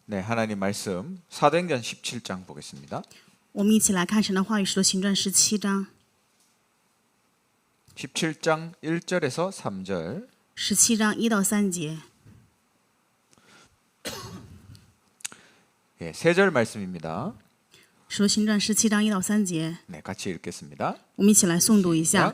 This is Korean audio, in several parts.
네, 하나님 말씀 사도행전 17장 보겠습니다. 我们一起来看神的话语，使徒行传17章 17장 1절에서 3절. 17章1到3节， 예, 3절 말씀입니다. 使徒行传17章1到3节， 네, 같이 읽겠습니다. 我们一起来诵读一下。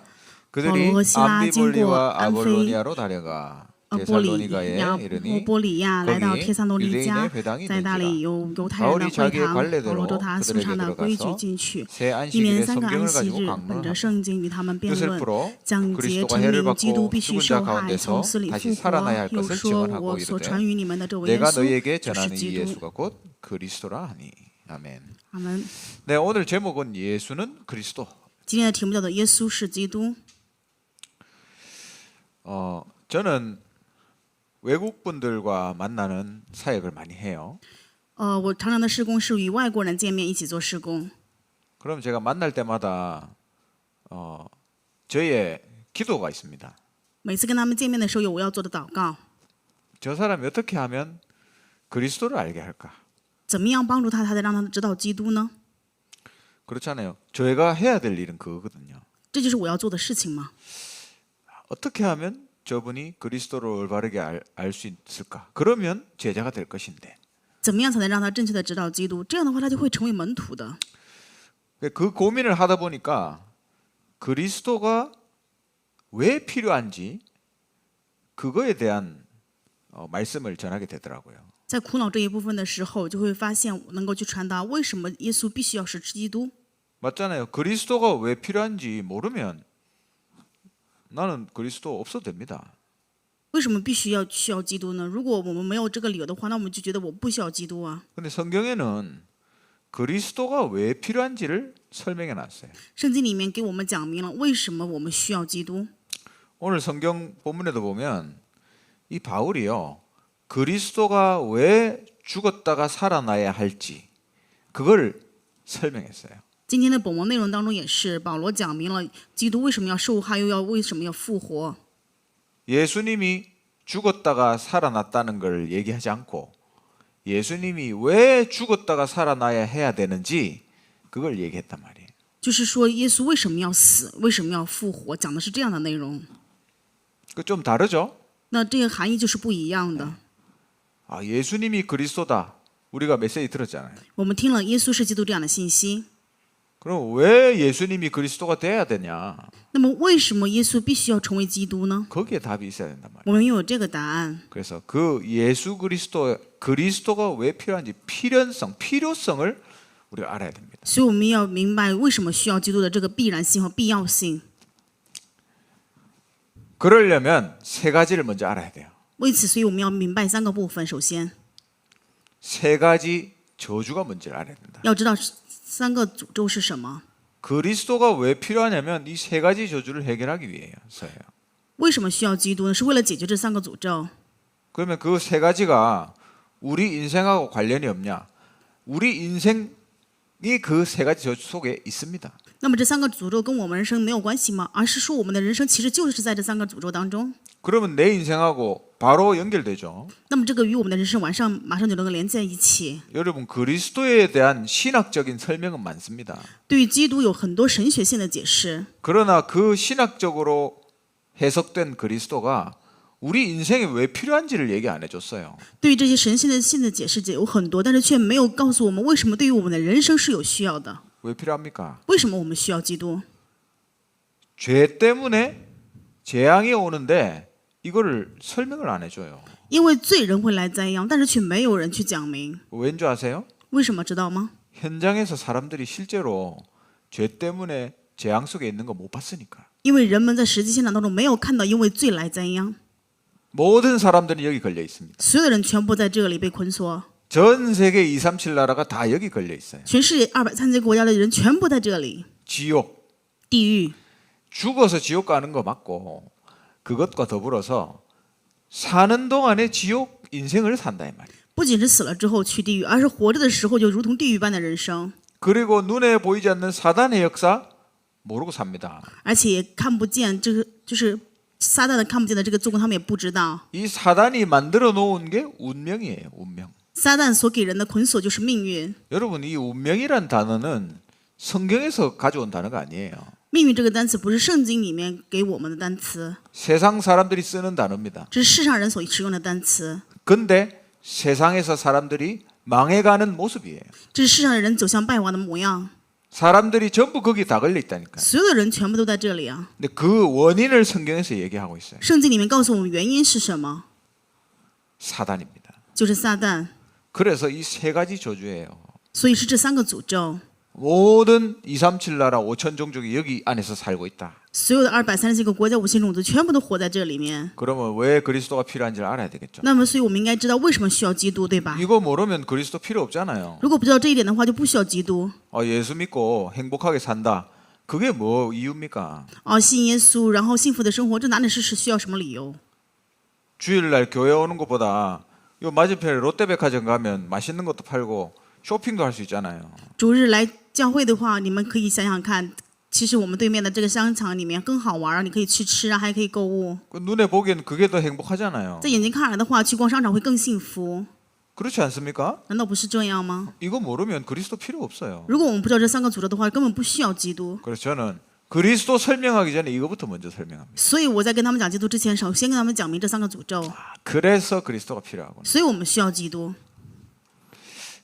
그들이 바로 시라 암비볼리와 안페 아볼로니아로 달려가 波里 데살로니가에 亚 이르니 波里亚来到 거기 帖撒罗尼 유대인의 迦， 회당이 在那里 있는지라 有犹太人的 바울이 会 자기의 堂，保罗 관례대로 照他素 그들에게 常的规矩 들어가서 进去， 새 一连 안식일에 3个 성경을 安息 가지고 日，本着 강론하고 圣经与他们辩 뜻을 论， 풀어 讲解 그리스도가 证 해를 明基 받고 督必须 죽은 受 자 害， 가운데서 从死里 다시 复 살아나야 할 活。又 것을 说 증언하고 我所 이르되 传于你们的这位耶 내가 稣 너희에게 就是 전하는 이 基督。 예수가 곧 그리스도라 하니. 아멘. 阿门。 네, 오늘 제목은 예수는 그리스도. 今天的题目叫做耶稣是基督。 저는 외국 분들과 만나는 사역을 많이 해요. 我常常的施工是与外国人见面一起做施工。 그럼 제가 만날 때마다 저의 기도가 있습니다. 每次跟他们见面的时候，有我要做的祷告， 저 사람이 어떻게 하면 그리스도를 알게 할까? 怎么样帮助他，才让他知道基督呢？ 그렇잖아요. 저희가 해야 될 일은 그거거든요. 这就是我要做的事情吗？ 어떻게 하면 저분이 그리스도를 올바르게 알 수 있을까? 그러면 제자가 될 것인데. 怎么样才能让他正确的知道基督？这样的话，他就会成为门徒的。 그 고민을 하다 보니까 그리스도가 왜 필요한지 그거에 대한 말씀을 전하게 되더라고요. 在苦恼这一部分的时候，就会发现能够去传达为什么耶稣必须要是基督。 맞잖아요. 그리스도가 왜 필요한지 모르면 나는 그리스도 없어도 됩니다. 为什么必须要需要基督呢？如果我们没有这个理由的话，那我们就觉得我不需要基督啊。 근데 성경에는 그리스도가 왜 필요한지를 설명해 놨어요. 圣经里面给我们讲明了为什么我们需要基督。 오늘 성경 본문에도 보면 이 바울이요. 그리스도가 왜 죽었다가 살아나야 할지 그걸 설명했어요. 今天的本文内容当中也是保罗讲明了基督为什么要受害，又要为什么要复活。 예수님이 죽었다가 살아났다는 걸 얘기하지 않고 예수님이 왜 죽었다가 살아나야 해야 되는지 그걸 얘기했단 말이에요. 就是说耶稣为什么要死，为什么要复活，讲的是这样的内容。 그 좀 다르죠? 那这个含义就是不一样的。 아, 예수님이 그리스도다. 우리가 메시지 들었잖아요. 我们听了耶稣是基督这样的信息， 그럼 왜 예수님이 그리스도가 돼야 되냐? 那么为什么耶稣必须要成为基督呢？ 거기에 답이 있어야 된단 말이에요. 我们拥有这个答案。 그래서 그 예수 그리스도가 왜 필요한지 필요성을 우리가 알아야 됩니다. 所以我们要明白为什么需要基督的这个必然性和必要性。 그러려면 세 가지를 먼저 알아야 돼요. 为此，所以我们要明白3个部分。首先， 세 가지 저주가 뭔지를 알아야 된다. 要知道3个诅咒是什么。 그리스도가 왜 필요하냐면 이 세 가지 저주를 해결하기 위해서예요. 为什么需要基督呢？是为了解决这3个诅咒。 그러면 그 세 가지가 우리 인생하고 관련이 없냐? 우리 인생이 그 세 가지 저주 속에 있습니다. 那么这3个诅咒跟我们人生没有关系吗？而是说我们的人生其实就是在这3个诅咒当中。 그러면 내 인생하고 바로 연결되죠. 那么这个与我们的人生马上就能够连在一起。 여러분 그리스도에 대한 신학적인 설명은 많습니다. 对于基督有很多神学性的解释， 그러나 그 신학적으로 해석된 그리스도가 우리 인생에 왜 필요한지를 얘기 안 해줬어요. 对于这些神性的解释有很多，但是却没有告诉我们为什么对于我们的人生是有需要的。 왜 필요합니까? 为什么我们需要基督？ 죄 때문에 재앙이 오는데 이거를 설명을 안 해줘요. 因为罪人会来灾殃，但是却没有人去讲明。 왠 줄 아세요? 为什么知道吗？ 현장에서 사람들이 실제로 죄 때문에 재앙 속에 있는 거 못 봤으니까. 因为人们在实际现场当中没有看到因为罪来灾殃， 모든 사람들이 여기 걸려 있습니다. 所有的人全部在这里被捆锁， 전 세계 237 나라가 다 여기 걸려 있어요. 全世界230个国家的人全部在这里。 지옥. 地狱 죽어서 지옥 가는 거 맞고 그것과 더불어서 사는 동안에 지옥 인생을 산다 이 말이에요. 不仅是死了之后去地狱，而是活着的时候就如同地狱般的人生， 그리고 눈에 보이지 않는 사단의 역사 모르고 삽니다. 而且也看不见这个就是撒旦的看不见的这个做工，他们也不知道。 이 사단이 만들어 놓은 게 운명이에요. 운명. 撒旦所给人的捆锁就是命运。 여러분 이 운명이란 단어는 성경에서 가져온 단어가 아니에요. 命运这个单词不是圣经里面给我们的单词， 세상 사람들이 쓰는 단어입니다. 这是世上人所使用的单词， 근데 세상에서 사람들이 망해가는 모습이에요. 这是世上的人走向败亡的模样。 사람들이 전부 거기 다 걸려 있다니까요. 所有的人全部都在这里啊！ 근데 그 원인을 성경에서 얘기하고 있어요. 圣经里面告诉我们原因是什么？ 사단입니다. 就是撒旦。 그래서 이 세 가지 저주예요. 所以是这三个诅咒。 모든 237 나라 5천 종족이 여기 안에서 살고 있다. 所有的237个国家50种族全部都活在这里面。 그러면 왜 그리스도가 필요한지를 알아야 되겠죠. 那么，所以我们应该知道为什么需要基督，对吧？ 이거 모르면 그리스도 필요 없잖아요. 如果不知道这一点的话，就不需要基督。 예수 믿고 행복하게 산다. 그게 뭐 이유입니까? 信耶稣，然后幸福的生活，这哪里是需要什么理由？ 주일날 교회 오는 것보다 요 맞은편에 롯데백화점 가면 맛있는 것도 팔고 쇼핑도 할 수 있잖아요. 主日来教会的话，你们可以想想看，其实我们对面的这个商场里面更好玩啊，你可以去吃啊，还可以购物。 그 눈에 보기엔 그게 더 행복하잖아요. 在眼睛看来的话，去逛商场会更幸福， 그렇지 않습니까? 难道不是这样吗？ 이거 모르면 그리스도 필요 없어요. 如果我们不知道这三个诅咒的话，根本不需要基督。 그래서 저는 그리스도 설명하기 전에 이거부터 먼저 설명합니다. 所以我在跟他们讲基督之前，首先跟他们讲明这三个诅咒。 그래서 그리스도가 필요하구나. 所以我们需要基督。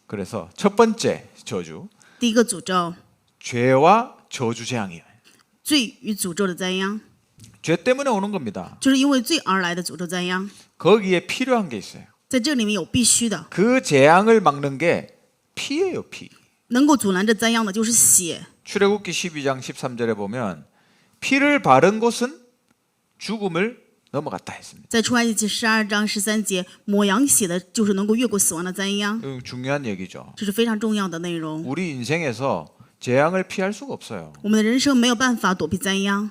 그래서 첫 번째 저주, 第一个诅咒， 죄와 저주 재앙이에요. 罪与诅咒的灾殃， 죄 때문에 오는 겁니다. 就是因为罪而来的诅咒灾殃。 거기에 필요한 게 있어요. 在这里面有必须的， 그 재앙을 막는 게 피예요, 피. 能够阻拦这灾殃的就是血。 출애굽기 12장 13절에 보면 피를 바른 곳은 죽음을 넘어갔다 했습니다. 在出埃及记12章13节，抹羊血的就是能够越过死亡的灾殃， 이거 중요한 얘기죠. 这是非常重要的内容。 우리 인생에서 재앙을 피할 수가 없어요. 我们的人生没有办法躲避灾殃，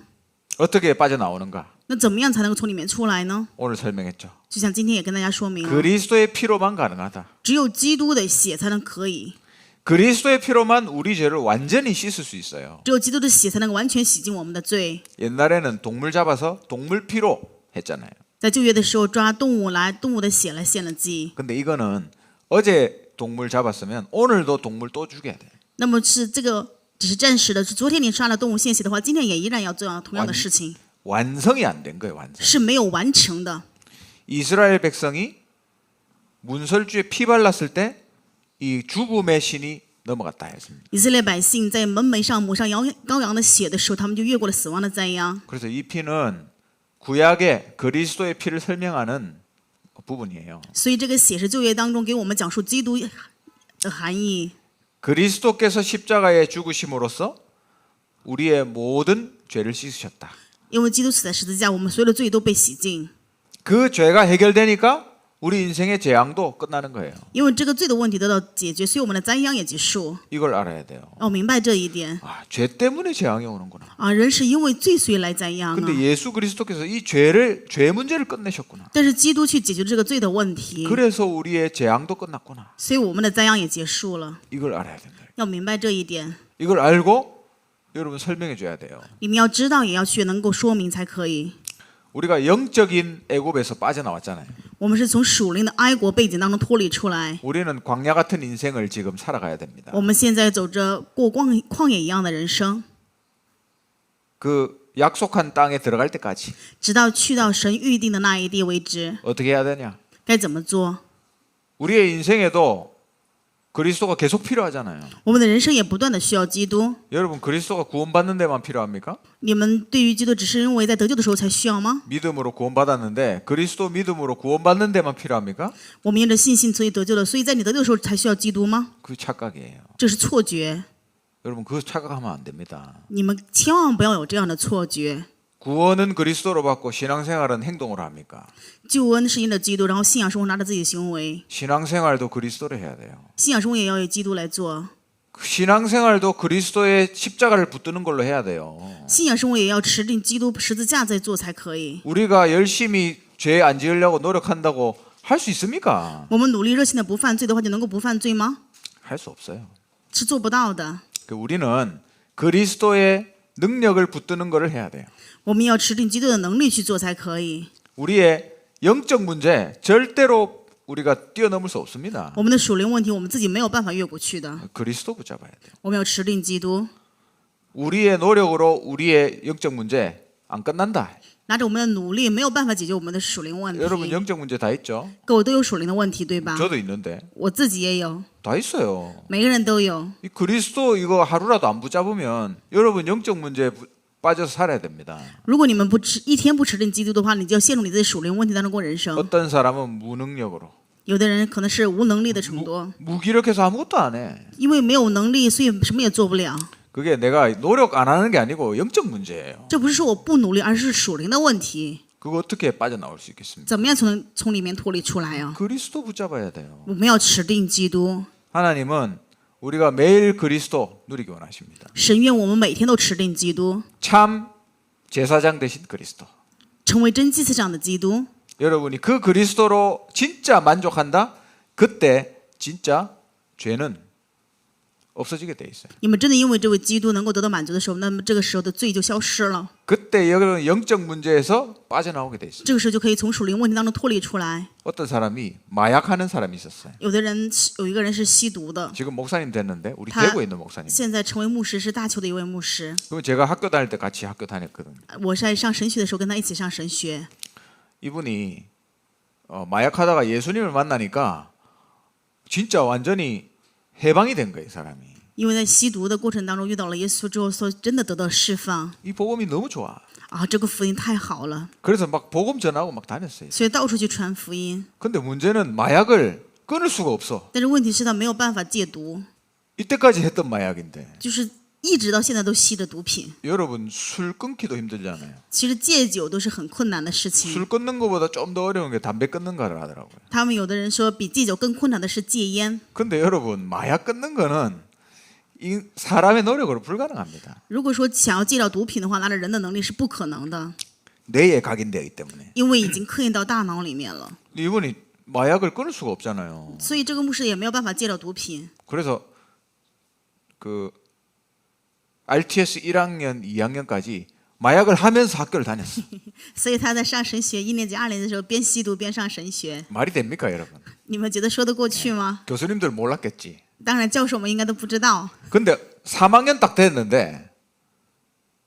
어떻게 빠져나오는가? 那怎么样才能够从里面出来呢？ 오늘 설명했죠. 就像今天也跟大家说明了， 그리스도의 피로만 가능하다. 只有基督的血才能可以， 그리스도의 피로만 우리 죄를 완전히 씻을 수 있어요. 只有基督的血才能够完全洗净我们的罪。 옛날에는 동물 잡아서 동물 피로 했잖아요. 在旧约的时候抓动物来，动物的血来献了祭。 근데 이거는 어제 동물 잡았으면 오늘도 동물 또 죽여야 돼. 那么是这个只是暂时的，是昨天你杀了动物献血的话，今天也依然要做同样的事情， 완성이 안 된 거예요. 완성. 是没有完成的。 이스라엘 백성이 문설주에 피 발랐을 때 이 죽음의 신이 넘어갔다 했습니다. 以色列百姓在门楣上抹上羔羊的血的时候，他们就越过了死亡的灾殃。 그래서 이 피는 구약의 그리스도의 피를 설명하는 부분이에요. 所以这个血是旧约当中给我们讲述基督的含义。 그리스도께서 십자가에 죽으심으로써 우리의 모든 죄를 씻으셨다. 因为基督死在十字架，我们所有的罪都被洗净。 그 죄가 해결되니까 우리 인생의 재앙도 끝나는 거예요. 因为这个罪的问题得到解决，所以我们的灾殃也结束。 이걸 알아야 돼요. 要明白这一点 죄 때문에 재앙이 오는구나. 啊，人是因为罪所以来灾殃 근데 啊。 예수 그리스도께서 이 죄 문제를 끝내셨구나. 但是基督去解决这个罪的问题， 그래서 우리의 재앙도 끝났구나. 所以我们的灾殃也结束了。 이걸 알아야 된다. 要明白这一点， 이걸 알고 여러분 설명해 줘야 돼요. 你们要知道，也要去能够说明才可以。 우리가 영적인 애굽에서 빠져나왔잖아요. 我们是从属灵的哀国背景当中脱离出来， 우리는 광야 같은 인생을 지금 살아가야 됩니다. 我们现在走着过旷野一样的人生， 그 약속한 땅에 들어갈 때까지 直到去到神预定的那一地为止。 어떻게 해야 되냐? 该怎么做？ 우리의 인생에도 그리스도가 계속 필요하잖아요. 我们的人生也不断的需要基督。 여러분 그리스도가 구원받는 데만 필요합니까? 你们对于基督只是因为在得救的时候才需要吗？ 믿음으로 구원받았는데 그리스도 믿음으로 구원받는 데만 필요합니까? 我们因着信心所以得救了，所以在你得救的时候才需要基督吗？ 그 착각이에요. 这是错觉， 여러분 그 착각하면 안 됩니다. 你们千万不要有这样的错觉。 구원은 그리스도로 받고 신앙생활은 행동으로 합니까? 救恩是因着基督，然后信仰生活拿着自己的行为， 신앙생활도 그리스도로 해야 돼요. 信仰生活也要以基督来做， 신앙생활도 그리스도의 십자가를 붙드는 걸로 해야 돼요. 信仰生活也要持定基督十字架在做才可以。 우리가 열심히 죄 안 지으려고 노력한다고 할 수 있습니까? 我们努力热心的不犯罪的话，就能够不犯罪吗？ 할 수 없어요. 是做不到的。 우리는 그리스도의 능력을 붙드는 것을 해야 돼요. 我们要持定基督的能力去做才可以。 우리의 영적 문제 절대로 우리가 뛰어넘을 수 없습니다. 我们的属灵问题，我们自己没有办法越过去的。 그리스도 붙잡아야 돼요. 我们要持定基督， 우리의 노력으로 우리의 영적 문제 안 끝난다. 拿着我们的努力，没有办法解决我们的属灵问 여러분 题。 영적 문제 다 있죠? 各位都有属灵的问题，对吧？ 저도 있는데 我自己也有， 다 있어요. 每个人都有。 이 그리스도 이거 하루라도 안 붙잡으면 여러분 영적 문제에 빠져서 살아야 됩니다. 如果你们一天不持定基督的话，你就要陷入你自己属灵问题当中过人生。 어떤 사람은 무능력으로 有的人可能是无能力的程度， 무기력해서 아무것도 안 해. 因为没有能力，所以什么也做不了。 그게 내가 노력 안 하는 게 아니고 영적 문제예요. 这不是说我不努力，而是属灵的问题。 그거 어떻게 빠져나올 수 있겠습니까? 怎么样从里面脱离出来啊？ 그리스도 붙잡아야 돼요. 我们要持定基督。 하나님은 우리가 매일 그리스도 누리기 원하십니다. 神愿我们每天都持定基督， 참 제사장 되신 그리스도. 成为真祭司长的基督。 여러분이 그 그리스도로 진짜 만족한다? 그때 진짜 죄는 없어지게 돼 있어요. 你们真的因为这位基督能够得到满足的时候，那么这个时候的罪就消失了， 그때 여러분 영적 문제에서 빠져나오게 돼 있어요. 这个时候就可以从属灵问题当中脱离出来。 어떤 사람이 마약하는 사람이 있었어요. 有一个人是吸毒的， 지금 목사님 됐는데 우리 다- 대구에 있는 목사님. 现在成为牧师，是大邱的一位牧师。 그럼 제가 학교 다닐 때 같이 학교 다녔거든요. 我在上神学的时候跟他一起上神学， 이분이 마약하다가 예수님을 만나니까 진짜 완전히 해방이 된 거예요, 사람이. 因为在吸毒的过程当中遇到了耶稣之后，所以真的得到释放 이 복음이 너무 좋아. 啊！这个福音太好了， 그래서 막 복음 전하고 막 다녔어요. 所以到处去传福音。 근데 문제는 마약을 끊을 수가 없어. 但是问题是他没有办法戒毒， 이때까지 했던 마약인데. 就是一直到现在都吸着毒品。 여러분 술 끊기도 힘들잖아요. 其实戒酒都是很困难的事情。 술 끊는 것보다 좀 더 어려운 게 담배 끊는 거를 하더라고요. 他们有的人说，比戒酒更困难的是戒烟。 근데 여러분 마약 끊는 거는 이 사람의 노력으로 불가능합니다. 如果说想要戒掉毒品的话，拿着人的能力是不可能的， 뇌에 각인되기 때문에. 因为已经刻印到大脑里面了。 이분이 마약을 끊을 수가 없잖아요. 所以这个牧师也没有办法戒掉毒品。 그래서 그 RTS 1학년, 2학년까지 마약을 하면서 학교를 다녔어. 所以他在上神学1年级、2年级的时候，边吸毒边上神学。 말이 됩니까, 여러분? 你们觉得说得过去吗？ 교수님들 몰랐겠지. 当然，教授们应该都不知道。 근데 3학년 딱 됐는데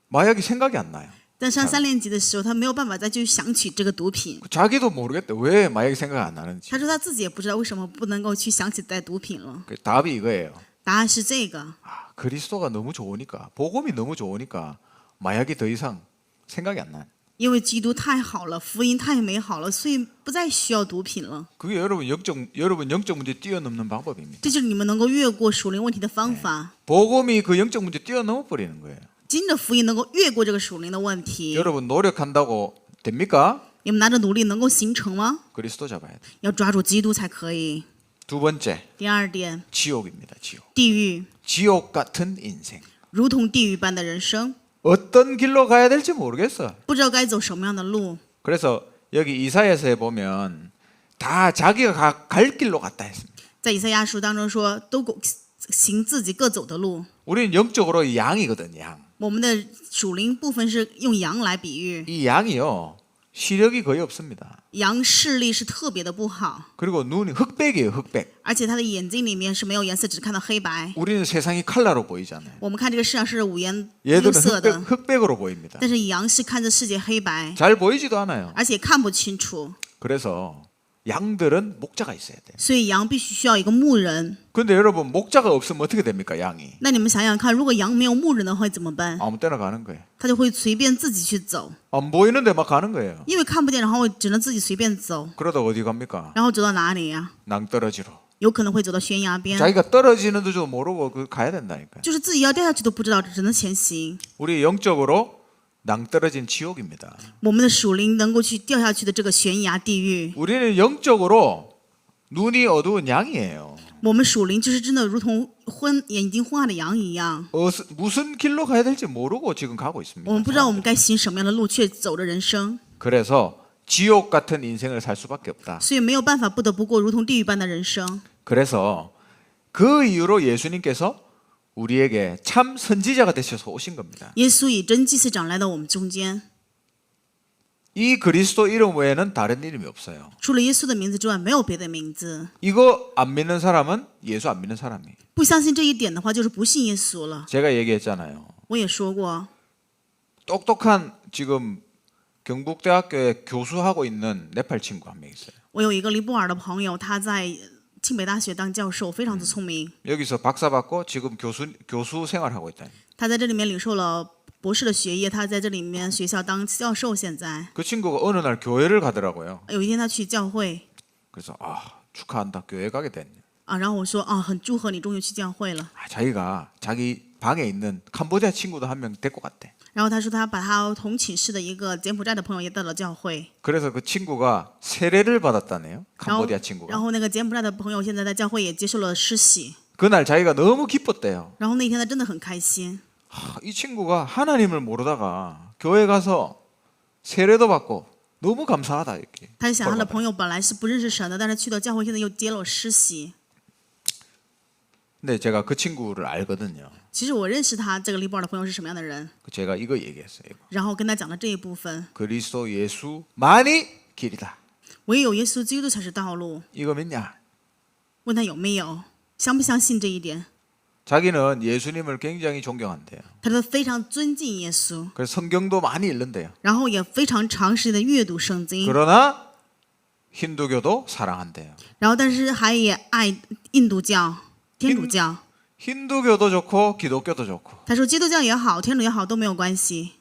마약이 생각이 안 나요. 但上3年级的时候，他没有办法再去想起这个毒品。 자기도 모르겠대. 왜 마약이 생각이 안 나는지. 他说他自己也不知道为什么不能够去想起带毒品了。 그 답이 이거예요. 答案是这个， 아, 그리스도가 너무 좋으니까, 복음이 너무 좋으니까 마약이 더 이상 생각이 안 나. 因为基督太好了，福音太美好了，所以不再需要毒品了。 그게 여러분 영적 문제 뛰어넘는 방법입니다. 这就是你们能够越过属灵问题的方法。 복음이 그 영적 문제 뛰어넘어 버리는 거예요. 经着福音能够越过这个属灵的问题。 여러분 노력한다고 됩니까? 你们拿着努力能够形成吗？ 그리스도 잡아야 돼. 要抓住基督才可以。 두 번째, 第二点， 지옥입니다. 지옥. 地狱 지옥 같은 인생. 如同地狱般的人生， 어떤 길로 가야 될지 모르겠어. 不知道该走什么样的路。 그래서 여기 이사야서에 보면 다 자기가 갈 길로 갔다 했습니다. 在以赛亚书当中说，都行自己各走的路。 우리는 영적으로 양이거든, 양. 我们的属灵部分是用羊来比喻， 이 양이요. 시력이 거의 없습니다. 羊视力是特别的不好， 그리고 눈이 흑백이에요, 흑백. 而且它的眼睛里面是没有颜色，只看到黑白。 우리는 세상이 칼라로 보이잖아요. 我们看这个世上是五颜六 얘들은 色的， 흑백으로 보입니다. 但是羊是看着世界黑白， 잘 보이지도 않아요. 而且看不清楚。 그래서 양들은 목자가 있어야 돼요. 所以羊必须需要一个牧人。 근데 여러분 목자가 없으면 어떻게 됩니까, 양이? 那你们想想看，如果羊没有牧人的话会怎么办？ 아무 때나 가는 거예요. 它就会随便自己去走， 안 보이는데 막 가는 거예요. 因为看不见，然后只能自己随便走， 그러다 어디 갑니까? 然后走到哪里呀、 낭떠러지로. 有可能会走到悬崖边， 자기가 떨어지는 줄도 모르고 그 가야 된다니까요. 就是自己要掉下去都不知道，只能前行。 우리 영적으로 낭떠러진 지옥입니다. 我们的属灵能够去掉下去的这个悬崖地狱， 우리는 영적으로 눈이 어두운 양이에요. 我们属灵就是真的如同眼睛昏暗的羊一样， 무슨 길로 가야 될지 모르고 지금 가고 있습니다. 我们不知道我们该行什么样的路，却走着人生， 그래서 지옥 같은 인생을 살 수밖에 없다. 所以没有办法，不得不过如同地狱般的人生。 그래서 그 이유로 예수님께서 우리에게 참 선지자가 되셔서 오신 겁니다. 耶稣以真祭司长来到我们中间， 이 그리스도 이름 외에는 다른 이름이 없어요. 除了耶稣的名字之外，没有别的名字。 이거 안 믿는 사람은 예수 안 믿는 사람이에요. 不相信这一点的话，就是不信耶稣了。 제가 얘기했잖아요. 我也说过， 똑똑한 지금 경북대학교에 교수하고 있는 네팔 친구 한 명 있어요. 我有一个尼泊尔的朋友，他在庆北大学当教授，非常的聪明。 여기서 박사 받고 지금 교수 생활하고 있다. 他在这里面领受了博士的学业，他在这里面学校当教授。现在 그 친구가 어느 날 교회를 가더라고요. 有一天他去教会 그래서 축하한다. 교회 가게 됐네. 啊，然后我说啊，很祝贺你终于去教会了。 자기가 자기 방에 있는 캄보디아 친구도 한 명 데리고 갔대. 然后他说他把他同寝室的一个柬埔寨的朋友也带到教会， 그래서 그 친구가 세례를 받았다네요. 然后 캄보디아 친구가. 然后那个柬埔寨的朋友现在在教会也接受了施洗， 그날 자기가 너무 기뻤대요. 然后那天他真的很开心。 이 친구가 하나님을 모르다가 교회 가서 세례도 받고 너무 감사하다 이렇게. 他就想他的朋友本来是不认识神的，但是去到教会现在又接了施洗。 근데 제가 그 친구를 알거든요. 其实我认识他这个尼泊尔的朋友是什么样的人， 제가 이거 얘기했어요. 이거. 然后跟他讲了这一部分， 그리스도 예수만이 길이다. 唯有耶稣基督才是道路。 이거 믿냐? 问他有没有，相不相信这一点？ 자기는 예수님을 굉장히 존경한대요. 他都非常尊敬耶稣， 그래서 성경도 많이 읽는데요. 然后也非常长时间的阅读圣经， 그러나 힌두교도 사랑한대요. 然后但是还也爱印度教、天主教。 힌두교도 좋고 기독교도 좋고. 他说基督教也好，天主也好都没有关系。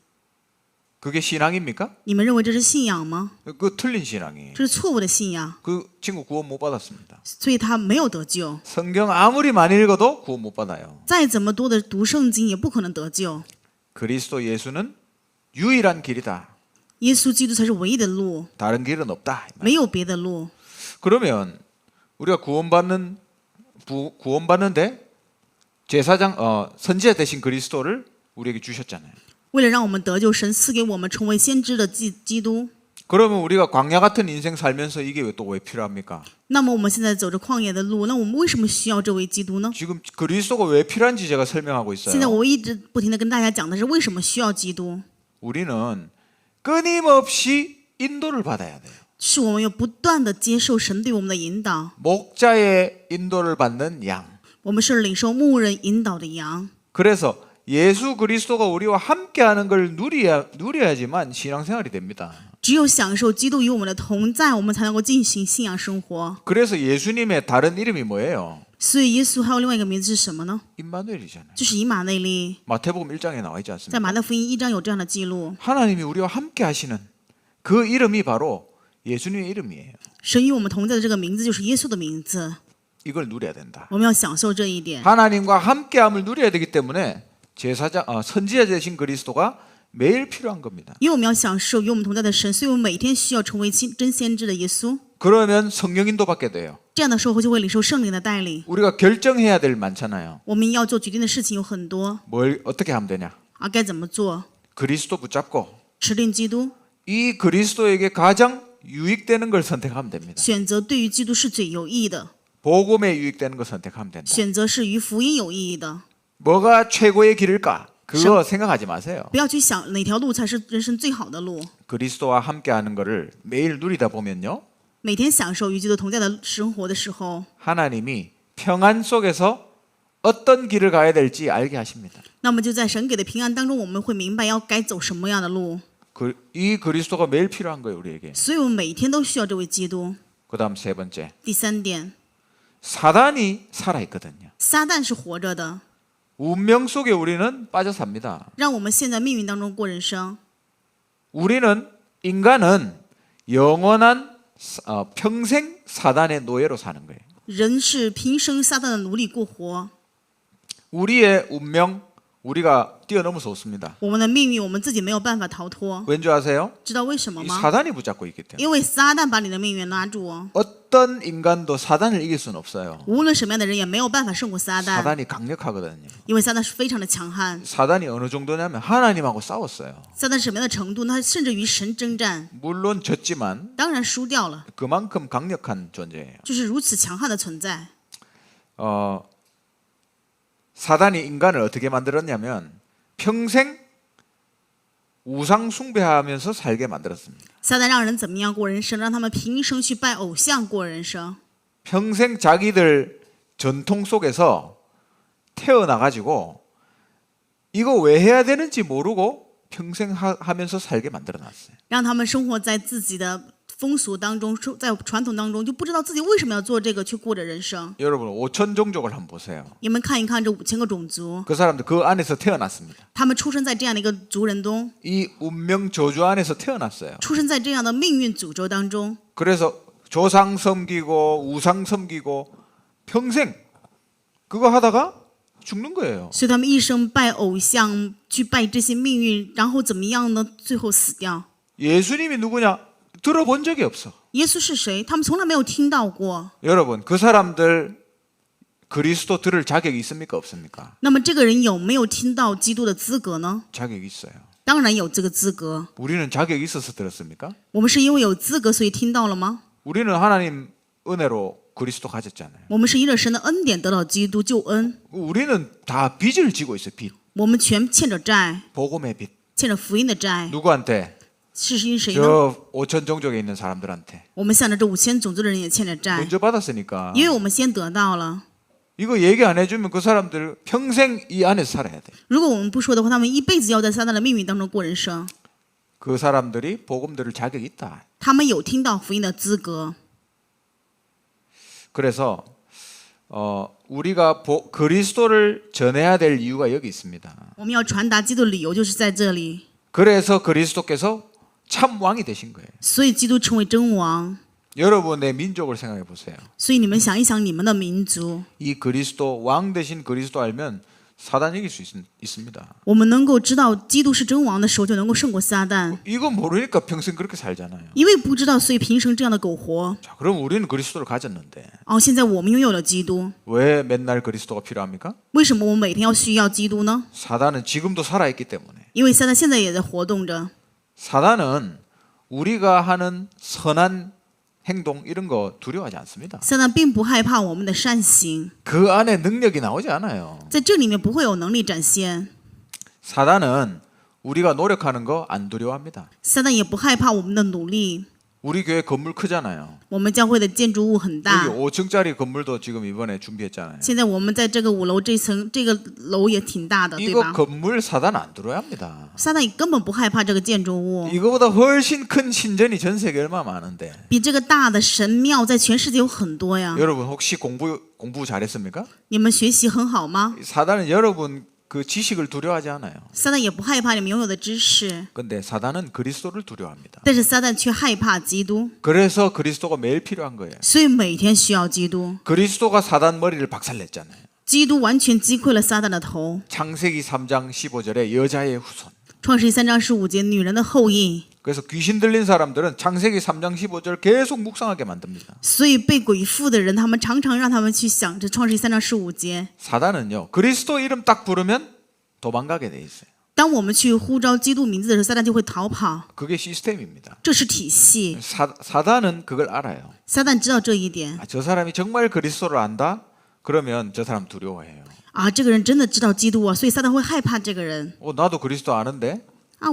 그게 신앙입니까? 你们认为这是信仰吗？ 그 틀린 신앙이에요. 这是错误的信仰， 그 친구 구원 못 받았습니다. 所以他没有得救。 성경 아무리 많이 읽어도 구원 못 받아요. 再怎么多的读圣经，也不可能得救。 그리스도 예수는 유일한 길이다. 耶稣基督才是唯一的路， 다른 길은 없다. 没有别的路。 그러면 우리가 구원받는데 제사장 선지자 대신 그리스도를 우리에게 주셨잖아요. 为了让我们得救，神赐给我们成为先知的基督。 그러면 우리가 광야 같은 인생 살면서 이게 또 왜 필요합니까? 那么我们现在走着旷野的路，那我们为什么需要这位基督呢？ 지금 그리스도가 왜 필요한지 제가 설명하고 现在 있어요. 我一直不停的跟大家讲的是为什么需要基督， 우리는 끊임없이 인도를 받아야 돼요. 是我们要不断的接受神对我们的引导。 목자의 인도를 받는 양. 我们是领受牧人引导的羊， 그래서 예수 그리스도가 우리와 함께하는 걸 누려야지만 신앙생활이 됩니다. 只有享受基督与我们的同在，我们才能够进行信仰生活。 그래서 예수님의 다른 이름이 뭐예요? 所以耶稣还有另外一个名字是什么呢？ 임마누엘이잖아요. 就是以马内利。 마태복음 1장에 나와 있지 在 않습니까? 马太福音1章有这样的记录， 하나님이 우리와 함께 하시는 그 이름이 바로 예수님의 이름이에요. 神与我们同在的这个名字就是耶稣的名字， 이걸 누려야 된다. 我们要享受这一点。 하나님과 함께함을 누려야 되기 때문에 선지자 되신 그리스도가 매일 필요한 겁니다. 因为我们要享受与我们同在的神，所以我们每天需要成为真先知的耶稣。 그러면 성령 인도 받게 돼요. 这样的时候就会领受圣灵的带领。 우리가 결정해야 될 많잖아요. 我们要做决定的事情有很多 뭘 어떻게 하면 되냐? 啊，该怎么做？ 그리스도 붙잡고 持定基督， 이 그리스도에게 가장 유익되는 걸 선택하면 됩니다. 选择对于基督是最有益的， 복음에 유익되는 걸 선택하면 된다. 选择是与福音有意义的。 뭐가 최고의 길일까? 그거 생각하지 마세요. 不要去想哪条路才是人生最好的路， 그리스도와 함께하는 거를 매일 누리다 보면요. 每天享受与基督同在的生活的时候， 하나님이 평안 속에서 어떤 길을 가야 될지 알게 하십니다. 那么就在神给的平安当中，我们会明白要该走什么样的路。 이 그리스도가 매일 필요한 거예요, 우리에게. 所以我们每天都需要这位基督。 그다음 세 번째. 第三点， 사단이 살아 있거든요. 撒旦是活着的， 운명 속에 우리는 빠져 삽니다. 让我们陷在命运当中过人生。 인간은 영원한 평생 사단의 노예로 사는 거예요. 人是平生撒旦的奴隶过活， 우리의 운명 우리가 뛰어넘어서 없습니다. 我们的命运我们自己没有办法逃脱。 왠지 아세요? 知道为什么 이 吗？ 사단이 붙잡고 있기 때문에. 因为撒旦把你的命运拉住， 어떤 인간도 사단을 이길 수는 없어요. 无论什么样的人也没有办法胜过撒旦， 사단이 강력하거든요. 因为撒旦是非常的强悍。 사단이 어느 정도냐면 하나님하고 싸웠어요. 撒旦是什么样的程度？他甚至于神征战， 물론 졌지만 当然输掉了， 그만큼 강력한 존재예요. 就是如此强悍的存在。 사단이 인간을 어떻게 만들었냐면 평생 우상 숭배하면서 살게 만들었습니다. 撒旦让人怎么样过人生？让他们平生去拜偶像过人生， 평생 자기들 전통 속에서 태어나가지고 이거 왜 해야 되는지 모르고 평생 하면서 살게 만들어놨어요. 让他们生活在自己的风俗当中，在传统当中就不知道自己为什么要做这个，去过着人生。 여러분 5천 종족을 한번 보세요. 你们看一看这5000个种族， 그 사람들 그 안에서 태어났습니다. 他们出生在这样的一个族人中， 이 운명 저주 안에서 태어났어요. 出生在这样的命运诅咒当中， 그래서 조상 섬기고 우상 섬기고 평생 그거 하다가 죽는 거예요. 所以他们一生拜偶像，去拜这些命运，然后怎么样呢？最后死掉。 예수님이 누구냐? 들어본 적이 없어. 耶稣是谁？他们从来没有听到过。 여러분 그 사람들 그리스도 들을 자격이 있습니까? 없습니까? 那么这个人有没有听到基督的资格呢？ 자격이 있어요. 当然有这个资格。 우리는 자격이 있어서 들었습니까? 我们是因为有资格所以听到了吗？ 우리는 하나님 은혜로 그리스도 가졌잖아요. 我们是因着神的恩典得到基督救恩， 우리는 다 빚을 지고 있어요. 빚. 我们全欠着债， 복음의 빚. 欠着福音的债， 누구한테? 是因谁呢？ 저 5천 종족에 있는 사람들한테. 我们向着这5000种族的人也欠着债， 먼저 받았으니까. 因为我们先得到了。 이거 얘기 안 해주면 그 사람들 평생 이 안에서 살아야 돼. 如果我们不说的话，他们一辈子要在撒旦的命运当中过人生。 그 사람들이 복음 들을 자격이 있다. 他们有听到福音的资格， 그래서 우리가 그리스도를 전해야 될 이유가 여기 있습니다. 我们要传达基督的理由就是在这里。 그래서 그리스도께서 참 왕이 되신 거예요. 所以基督成为真王。 여러분의 민족을 생각해 보세요. 所以你们想一想你们的民族， 이 그리스도 왕 되신 그리스도 알면 사단 이길 수 있습니다. 我们能够知道基督是真王的时候，就能够胜过撒旦。 이거 모르니까 평생 그렇게 살잖아요. 因为不知道，所以平生这样的苟活。 자, 그럼 우리는 그리스도를 가졌는데 现在我们拥有了基督， 왜 맨날 그리스도가 필요합니까? 为什么我们每天要需要基督呢？ 사단은 지금도 살아있기 때문에. 因为撒旦现在也在活动着。 사단은 우리가 하는 선한 행동 이런 거 두려워하지 않습니다. 撒旦并不害怕我们的善行， 그 안에 능력이 나오지 않아요. 在这里面不会有能力展现。 사단은 우리가 노력하는 거 안 두려워합니다. 撒旦也不害怕我们的努力。 우리 교회 건물 크잖아요. 我们教会的建筑物很大 여기 ， 5층짜리 건물도 지금 이번에 준비했잖아요. 现在我们在这个5楼这层，这个楼也挺大的，对 이거 吧？ 건물 사단 안 들어야 합니다. 撒旦也根本不害怕这个建筑物， 이거보다 훨씬 큰 신전이 전 세계 얼마 많은데. 比这个大的神庙在全世界有很多呀。 여러분 혹시 공부 잘했습니까? 你们学习很好吗？ 사단은 여러분 그 지식을 두려워하지 않아요. 撒旦也不害怕你们拥有的知识， 근데 사단은 그리스도를 두려워합니다. 但是撒旦却害怕基督， 그래서 그리스도가 매일 필요한 거예요. 所以每天需要基督。 그리스도가 사단 머리를 박살냈잖아요. 基督完全击溃了撒旦的头。 창세기 3장 15절에 여자의 후손. 创世记3章15节，女人的后裔。 그래서 귀신 들린 사람들은 창세기 3장 15절 계속 묵상하게 만듭니다. 所以被鬼附的人，他们常常让他们去想着创世记3章15节。 사단은요. 그리스도 이름 딱 부르면 도망가게 돼 있어요. 当我们去呼召基督名字的时候，撒旦就会逃跑， 그게 시스템입니다. 这是体系。 사단은 그걸 알아요. 撒旦知道这一点 저 사람이 정말 그리스도를 안다? 그러면 저 사람 두려워해요. 这个人真的知道基督啊，所以撒旦会害怕这个人 나도 그리스도 아는데?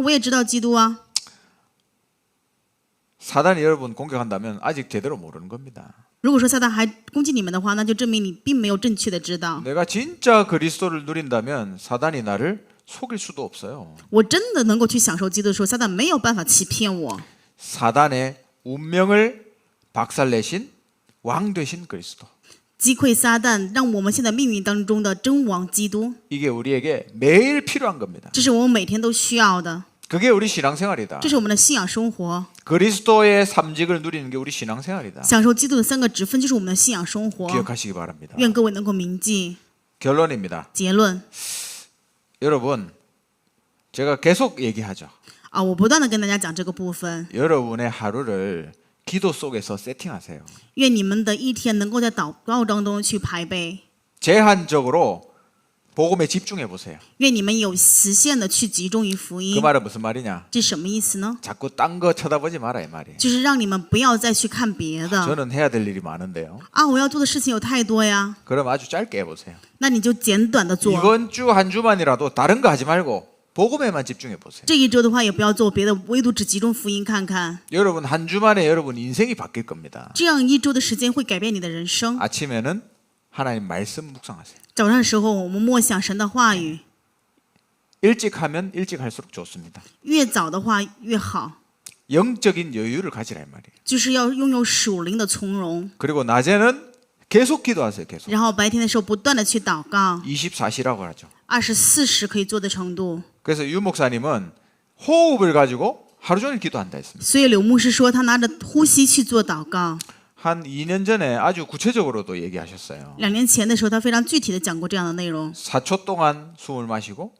我也知道基督啊。 사단이 여러분 공격한다면 아직 제대로 모르는 겁니다. 如果说撒旦还攻击你们的话，那就证明你并没有正确的知道。 내가 진짜 그리스도를 누린다면 사단이 나를 속일 수도 없어요. 我真的能够去享受基督的时候，撒旦没有办法欺骗我。 사단의 운명을 박살내신 왕 되신 그리스도. 击溃撒旦，让我们现在命运当中的真王基督， 이게 우리에게 매일 필요한 겁니다. 这是我们每天都需要的， 그게 우리 신앙생활이다. 这是我们的信仰生活。 그리스도의 삼직을 누리는 게 우리 신앙생활이다. 享受基督的3个职分就是我们的信仰生活。 기억하시기 바랍니다. 愿各位能够铭记。 결론입니다. 结论 여러분, 제가 계속 얘기하죠. 我不断的跟大家讲这个部分。 여러분의 하루를 기도 속에서 세팅하세요. 愿你们的一天能够在祷告当中去排备。 제한적으로 복음에 집중해 보세요. 愿你们有实现的去集中于福 그 音。 말은 무슨 말이냐? 这什么意思呢？ 자꾸 딴 거 쳐다보지 마라 이 말이에요. 就是让你们不要再去看别的。 저는 해야 될 일이 많은데요. 我要做的事情有太多呀， 그럼 아주 짧게 해보세요. 那你就简短的做。 이번 주 한 주만이라도 다른 거 하지 말고 복음에만 집중해 보세요. 这一周的话也不要做别的，唯独只集中福音看看。 여러분 한 주 만에 여러분 인생이 바뀔 겁니다. 这样一周的时间会改变你的人生。 아침에는 하나님 말씀 묵상하세요. 早上的时候，我们默想神的话语， 일찍 하면 일찍 할수록 좋습니다. 越早的话越好， 영적인 여유를 가지라 이 말이에요. 就是要拥有属灵的从容。 그리고 낮에는 계속 기도하세요. 계속. 然后白天的时候不断的去祷告， 24시라고 하죠. 24时可以做的程度。 그래서 유 목사님은 호흡을 가지고 하루 종일 기도한다 했습니다. 所以柳牧师说，他拿着呼吸去做祷告。 한 2년 전에 아주 구체적으로도 얘기하셨어요. 2年前的时候，他非常具体的讲过这样的内容。 4초 동안 숨을 마시고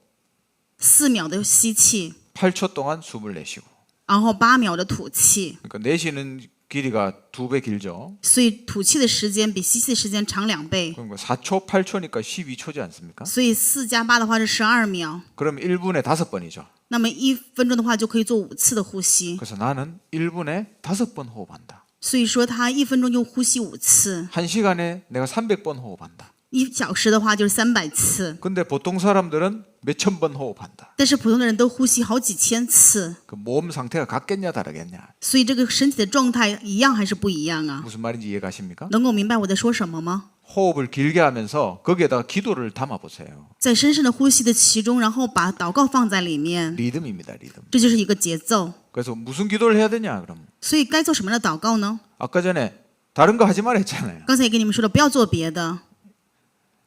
4秒的吸气， 8초 동안 숨을 내쉬고. 然后8秒的吐气， 그러니까 내쉬는 길이가 2배 길죠. 所以吐气的时间比吸气的时间长2倍。 그러니까 4초, 8초니까 12초지 않습니까? 所以4加8的话是12秒， 그럼 1분에 5번이죠. 那么1分钟的话就可以做5次的呼吸。 그래서 나는 1분에 5번 호흡한다. 所以说他1分钟就呼吸5次， 1시간에 내가 300번 호흡한다. 1小时的话就是300次。 근데 보통 사람들은 몇천 번 호흡한다. 但是普通的人都呼吸好几千次， 그 몸 상태가 같겠냐 다르겠냐. 所以这个身体的状态一样还是不一样啊？ 무슨 말인지 이해가십니까? 能够明白我在说什么吗？ 호흡을 길게 하면서 거기에다가 기도를 담아 보세요. 在深深的呼吸的其中，然后把祷告放在里面， 리듬입니다, 리듬. 这就是一个节奏。 그래서 무슨 기도를 해야 되냐 그럼? 所以该做什么样的祷告呢？ 아까 전에 다른 거 하지 말라 했잖아요. 刚才也跟你们说了，不要做别的，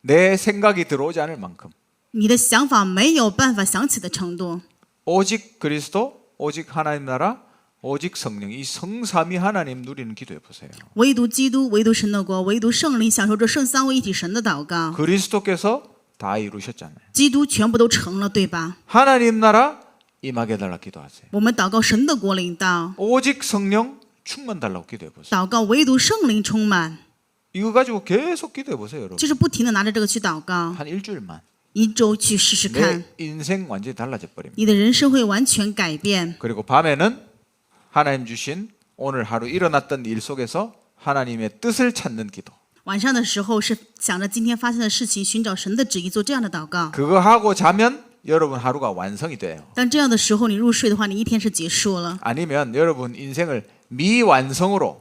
내 생각이 들어오지 않을 만큼 你的想法没有办法想起的程度， 오직 그리스도, 오직 하나님 나라, 오직 성령 이 성삼위 하나님 누리는 기도해 보세요. 唯独基督，唯独神的国，唯独圣灵，享受着圣三位一体神的祷告。 그리스도께서 다 이루셨잖아요. 基督全部都成了，对吧？ 하나님 나라 임하게 달라 기도하세요. 我们祷告神的国临到， 오직 성령 충만 달라고 기도해 보세요. 祷告唯独圣灵充满， 이거 가지고 계속 기도해 보세요, 여러분. 就是不停的拿着这个去祷告， 한 일주일만 1周去试试看， 내 인생 완전히 달라져 버립니다. 你的人生会完全改变。 그리고 밤에는 하나님 주신 오늘 하루 일어났던 일 속에서 하나님의 뜻을 찾는 기도. 晚上的时候是想着今天发生的事情，寻找神的旨意，做这样的祷告。 그거 하고 자면 여러분 하루가 완성이 돼요. 当这样的时候你入睡的话，你一天是结束了。 아니면 여러분 인생을 미완성으로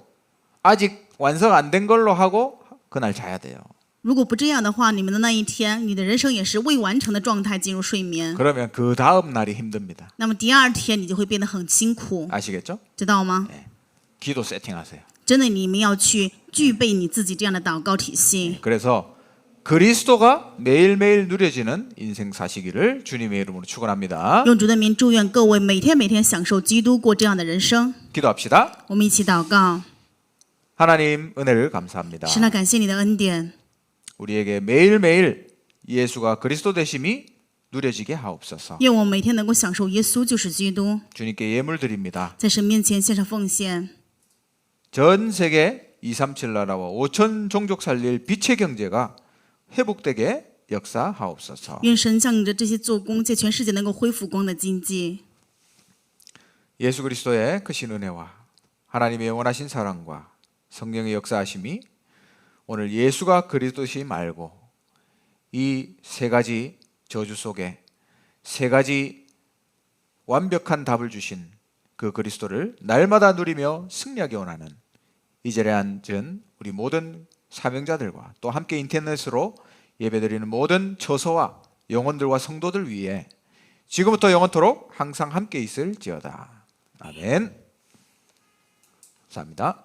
아직 완성 안 된 걸로 하고 그날 자야 돼요. 如果不这样的话，你们的那一天，你的人生也是未完成的状态进入睡眠。 그러면 그 다음 날이 힘듭니다. 那么第二天你就会变得很辛苦， 아시겠죠? 知道吗？ 기도 세팅하세요. 真的，你们要去具备你自己这样的祷告体系。 그래서 그리스도가 매일매일 누려지는 인생 사시기를 주님의 이름으로 축원합니다. 用主的名祝愿各位每天享受基督，过这样的人生。 기도합시다. 我们一起祷告， 하나님 은혜를 감사합니다. 神啊，感谢你的恩典， 우리에게 매일매일 예수가 그리스도 되심이 누려지게 하옵소서. 愿我每天能够享受耶稣就是基督， 주님께 예물 드립니다. 在神面前献上奉献。 전 세계 237 나라와 5천 종족 살릴 빛의 경제가 회복되게 역사하옵소서. 愿神向你的这些做工，在全世界能够恢复光的经济。 예수 그리스도의 크신 은혜와 하나님의 영원하신 사랑과 성령의 역사하심이 오늘 예수가 그리스도심 알고 이 세 가지 저주 속에 세 가지 완벽한 답을 주신 그 그리스도를 날마다 누리며 승리하기 원하는 이 자리에 앉은 우리 모든 사명자들과 또 함께 인터넷으로 예배드리는 모든 처소와 영혼들과 성도들 위해 지금부터 영원토록 항상 함께 있을지어다. 아멘. 감사합니다.